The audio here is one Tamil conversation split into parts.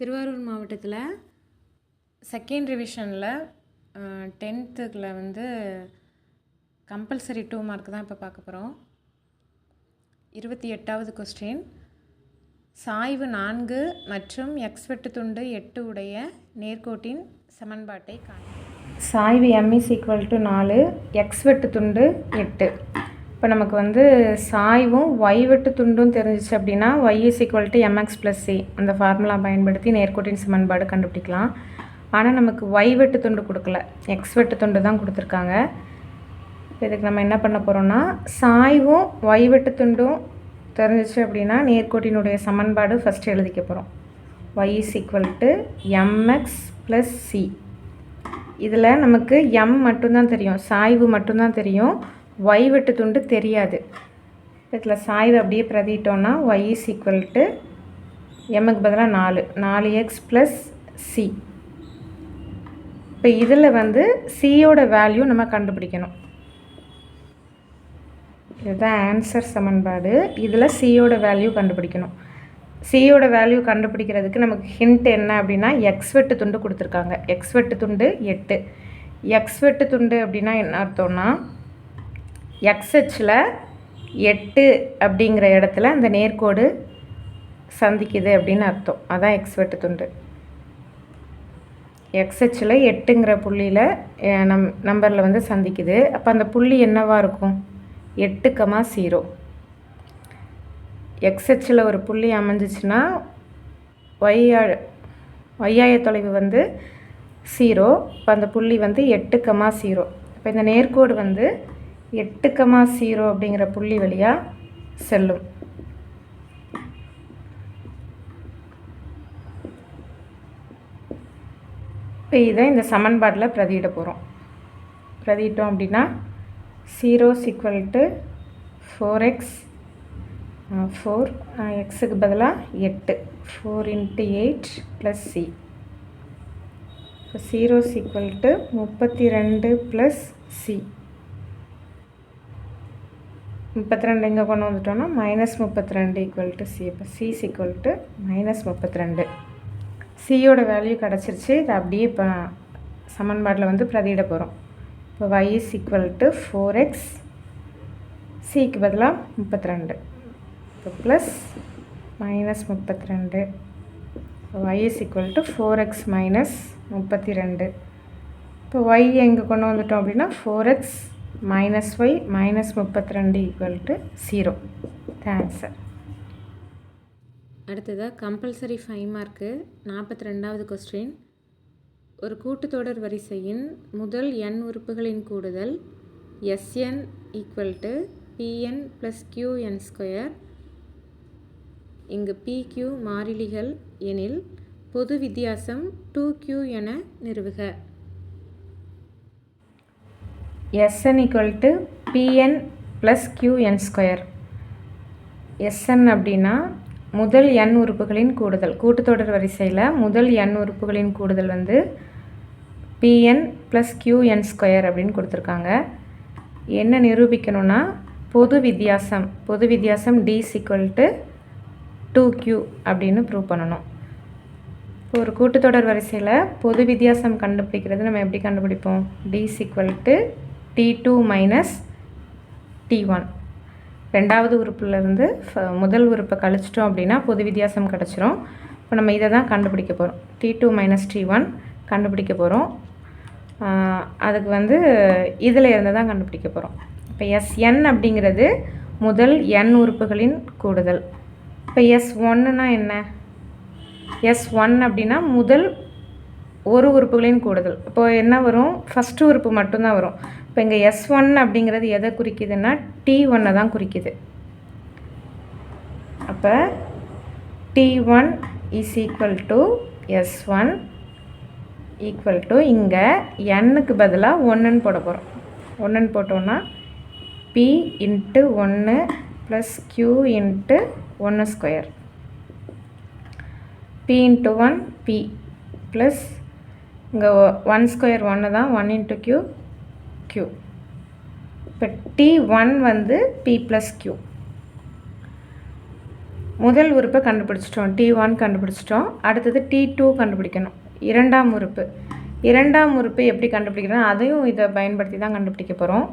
திருவாரூர் மாவட்டத்தில் செகண்ட் ரிவிஷனில் 10th வந்து கம்பல்சரி 2 மார்க் தான் இப்போ பார்க்க போகிறோம். 28வது கொஸ்டின், சாய்வு 4 மற்றும் எக்ஸ் வெட்டு துண்டு 8 உடைய நேர்கோட்டின் சமன்பாட்டை காண. சாய்வு m = 4, எக்ஸ் வெட்டு துண்டு 8. இப்போ நமக்கு வந்து சாய்வும் y வெட்டு துண்டும் தெரிஞ்சிச்சு அப்படின்னா y = mx + c அந்த ஃபார்முலா பயன்படுத்தி நேர்கோட்டின் சமன்பாடு கண்டுபிடிக்கலாம். ஆனால் நமக்கு y வெட்டு துண்டு கொடுக்கல, எக்ஸ் வெட்டு துண்டு தான் கொடுத்துருக்காங்க. இதுக்கு நம்ம என்ன பண்ண போகிறோம்னா, சாய்வும் y வெட்டு துண்டும் தெரிஞ்சிச்சு அப்படின்னா நேர்கோட்டினுடைய சமன்பாடு ஃபஸ்ட்டு எழுதிக்க போகிறோம். y = mx + c. இதில் நமக்கு m மட்டும்தான் தெரியும், சாய்வு மட்டும்தான் தெரியும், y வெட்டு துண்டு தெரியாது. இதில் சாய்வு அப்படியே பிரதிட்டோம்னா y = mக்கு பதிலாக 4x + c. இப்போ இதில் வந்து சியோட வேல்யூ நம்ம கண்டுபிடிக்கணும். இதுதான் ஆன்சர் சமன்பாடு. இதில் சியோட வேல்யூ கண்டுபிடிக்கணும். சியோட வேல்யூ கண்டுபிடிக்கிறதுக்கு நமக்கு ஹிண்ட் என்ன அப்படின்னா, எக்ஸ் வெட்டு துண்டு கொடுத்துருக்காங்க. எக்ஸ் வெட்டு துண்டு 8. எக்ஸ் வெட்டு துண்டு அப்படின்னா என்ன அர்த்தம்னா, எக்ஸ் அச்சில் 8 அப்படிங்கிற இடத்துல அந்த நேர்கோடு சந்திக்குது அப்படின்னு அர்த்தம். அதான் எக்ஸ் வெட்டு துண்டு. எக்ஸ் அச்சில் 8ங்கிற புள்ளியில் நம்பரில் வந்து சந்திக்குது. அப்போ அந்த புள்ளி என்னவாக இருக்கும்? 8,0. எக்ஸ் அச்சில் ஒரு புள்ளி அமைஞ்சிச்சுன்னா ஒய்யாய தொலைவு வந்து 0. இப்போ அந்த புள்ளி வந்து 8,0. இப்போ இந்த நேர்கோடு வந்து 8,0 அப்படிங்கிற புள்ளி வழியாக செல்லும். இப்போ இதை இந்த சமன்பாட்டில் பிரதியிட போகிறோம். பிரதியிட்டோம் அப்படின்னா 0 = 4x 4, எக்ஸுக்கு பதிலாக 8, 4 × 8 + c. இப்போ 0 = 32 + c. 32 இங்கே கொண்டு வந்துட்டோம்னா -32 = c. இப்போ c = -32. சியோட வேல்யூ கிடச்சிருச்சு. இதை அப்படியே இப்போ சமன்பாட்டில் வந்து பிரதியிட போகிறோம். இப்போ y = 4x, சிக்கு பதிலாக 32, இப்போ ப்ளஸ் -32. y = 4x - 32. இப்போ y எங்கே கொண்டு வந்துட்டோம் அப்படின்னா 4x - y -32 = 0. ஆன்சர். அடுத்ததாக கம்பல்சரி 5 மார்க்கு 42வது கொஸ்டின், ஒரு கூட்டுத்தொடர் வரிசையின் முதல் n உறுப்புகளின் கூடுதல் Sn = Pn + Qn². இங்கு PQ மாறிலிகள் எனில் பொது வித்தியாசம் 2Q என நிறுவுக. Sn = Pn + Qn². Sn அப்படின்னா முதல் n உறுப்புகளின் கூடுதல். கூட்டுத்தொடர் வரிசையில் முதல் n உறுப்புகளின் கூடுதல் வந்து Pn + Qn² அப்படின்னு கொடுத்துருக்காங்க. என்ன நிரூபிக்கணும்னா, பொது வித்தியாசம் D = 2Q அப்படின்னு ப்ரூவ் பண்ணணும். இப்போ ஒரு கூட்டுத்தொடர் வரிசையில் பொது வித்தியாசம் கண்டுபிடிக்கிறது நம்ம எப்படி கண்டுபிடிப்போம்? D = T2 - T1. ரெண்டாவது உறுப்புலேருந்து முதல் உறுப்பை கழிச்சிட்டோம் அப்படின்னா பொது வித்தியாசம் கிடச்சிரும். இப்போ நம்ம இதை தான் கண்டுபிடிக்க போகிறோம். T2 - T1 கண்டுபிடிக்க போகிறோம். அதுக்கு வந்து இதில் இருந்து தான் கண்டுபிடிக்க போகிறோம். இப்போ Sn அப்படிங்கிறது முதல் n உறுப்புகளின் கூடுதல். இப்போ S1னா என்ன? S1 அப்படின்னா முதல் ஒரு உறுப்புகளின் கூடுதல். இப்போது என்ன வரும்? ஃபஸ்ட்டு உறுப்பு மட்டும்தான் வரும். இப்போ இங்கே S1 அப்படிங்கிறது எதை குறிக்குதுன்னா T1 தான் குறிக்குது. அப்போ T1 = S1 = இங்கே nக்கு பதிலாக 1ன்னு போட போகிறோம். 1ன்னு போட்டோம்னா P × 1 + Q × 1². P × 1 P plus இங்கே 1² 1 தான், 1 × Q Q. இப்போ T1 வந்து P + Q. முதல் உறுப்பை கண்டுபிடிச்சிட்டோம், T1 கண்டுபிடிச்சிட்டோம். அடுத்தது T2 கண்டுபிடிக்கணும். இரண்டாம் உறுப்பு எப்படி கண்டுபிடிக்கிறோம், அதையும் இதை பயன்படுத்தி தான் கண்டுபிடிக்க போகிறோம்.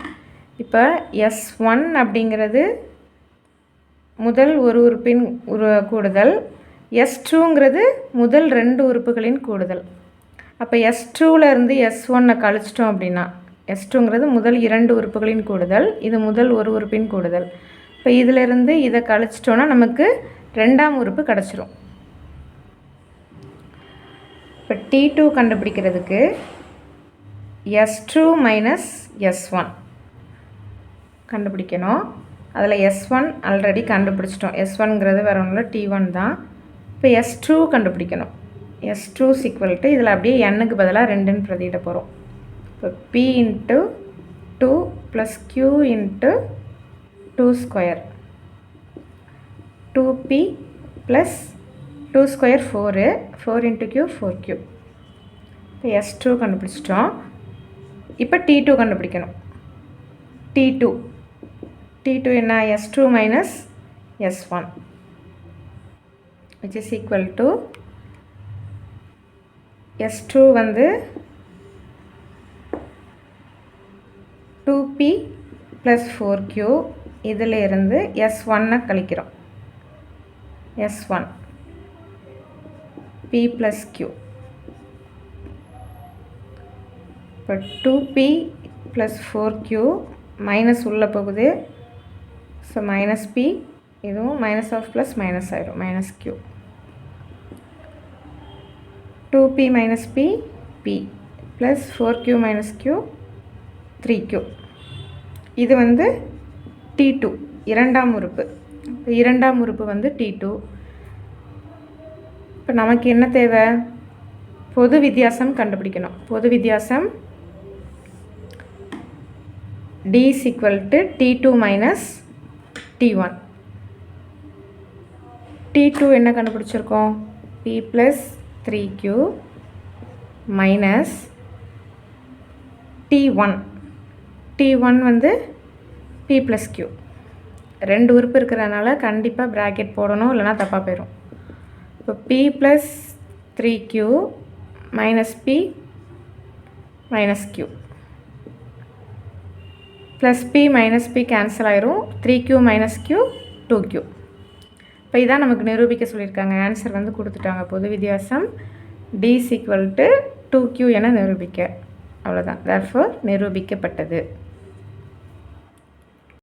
இப்போ S1 அப்படிங்கிறது முதல் ஒரு உறுப்பின் கூடுதல், S2ங்கிறது முதல் 2 உறுப்புகளின் கூடுதல். அப்போ S2லேருந்து S1 கழிச்சிட்டோம் அப்படின்னா, S2ங்கிறது முதல் 2 உறுப்புகளின் கூடுதல், இது முதல் ஒரு உறுப்பின் கூடுதல். இப்போ இதிலிருந்து இதை கழிச்சிட்டோன்னா நமக்கு ரெண்டாம் உறுப்பு கிடச்சிரும். இப்போ T2 கண்டுபிடிக்கிறதுக்கு S2 மைனஸ் S1 கண்டுபிடிக்கணும். அதில் S1 ஆல்ரெடி கண்டுபிடிச்சிட்டோம். S1ங்கிறது வேறு ஒன்றும் இல்லை, T1 தான். இப்போ S2 கண்டுபிடிக்கணும். S2 = இதில் அப்படியே n-க்கு பதிலாக 2ன்னு பிரதியிட போகிறோம். இப்போ P × 2 + Q × 2 square, 2P + 2 square 4, 4 × Q 4Q. இப்போ S2 கண்டுபிடிச்சிட்டோம். இப்போ T2 கண்டுபிடிக்கணும். T2 என்ன, S2 minus S1 which is equal to S2 வந்து 2P + 4Q, இதில் இருந்து S1 கழிக்கிறோம். S1 P + Q. இப்போ 2P + 4Q மைனஸ் உள்ளே போகுது. ஸோ -P, இதுவும் மைனஸ் ஆஃப் ப்ளஸ் மைனஸ் ஆயிடும், -Q. 2P - P, P + 4Q - Q 3Q. இது வந்து T2 இரண்டாம் உறுப்பு. இப்போ இரண்டாம் உறுப்பு வந்து T2. இப்போ நமக்கு என்ன தேவை, பொது வித்தியாசம் கண்டுபிடிக்கணும். பொது வித்தியாசம் D = T2 - T1. T2 என்ன கண்டுபிடிச்சிருக்கோம், P + 3Q மைனஸ் T1 வந்து P + Q. 2 உறுப்பு இருக்கிறதுனால கண்டிப்பாக ப்ராக்கெட் போடணும், இல்லைனா தப்பாக போயிடும். இப்போ P + 3Q - P - Q +P - P cancel ஆயிரும். 3Q - Q 2Q. இப்போ இதான் நமக்கு நிரூபிக்க சொல்லியிருக்காங்க. ஆன்சர் வந்து கொடுத்துட்டாங்க. பொது வித்தியாசம் D = 2Q என நிரூபிக்க. அவ்வளோதான். therefore நிரூபிக்கப்பட்டது.